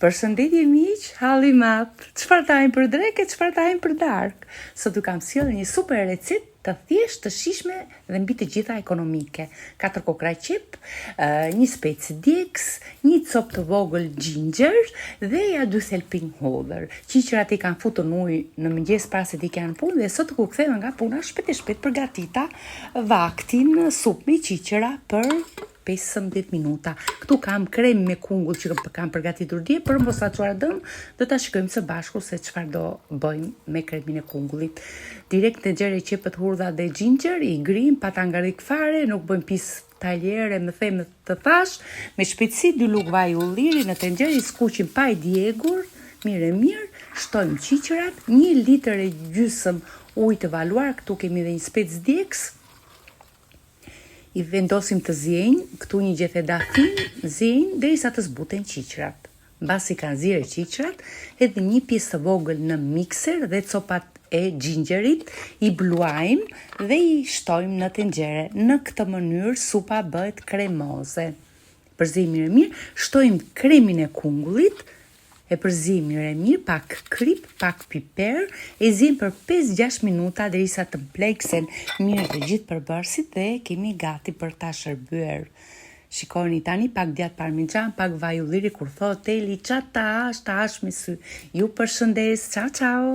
Përshëndetje miq, halli map. Çfarë tajmë për drekë, çfarë tajmë për darkë? Sot ju kam sjellë një super recetë të thjeshtë, të shijshme dhe mbi të gjitha ekonomike. 4 kokra qep, një specë djegës, një copë të vogël ginger dhe ja 2 thelping hudhër. Qiqërat i kanë futur në ujë në mëngjes para se të ikën në punë dhe sot kur ktheva nga puna shpejt përgatita vaktin supë me qiqëra për 15 minuta. Këtu kam krem me kungull që kam përgatitur dje, për mos ta çuar dëm, do ta shikojmë së bashku se çfarë do bëjmë me kremin e kungullit. Direkt në xhere qepët hurdha dhe ginger, i grim pa ta ngarrik fare, nuk bëjmë pis taljere, më them të thash, me shpejtësi 2 lugë vaj ulliri në tenxhere, i skuqim pa i djegur, mirë, shtojmë qiqërat, 1 litër e gjysmë ujë të valuar, këtu kemi dhe një specë djegës. I vendosim të zjenj, këtu një gjetheda fin, zjenj, derisa të zbuten qiqërat. Mbasi kanë zirë qiqërat, edhe një pjesë të vogël në mikser dhe copat e gingerit, i bluajmë dhe i shtojmë në tenxhere. Në këtë mënyrë supa bëhet kremoze. Përzijmë mirë, shtojmë kremin e kungullit, e përzijmë mirë, pak krip, pak piper, e zim për 5-6 minuta derisa të mpleksen mirë të gjithë përbërësit dhe kemi gati për ta shërbyer. Shikoni tani pak djath parmixhan, pak vaj ulliri kur thotë Teli, çfarë ta hash me sy. Ju përshëndes, ciao ciao.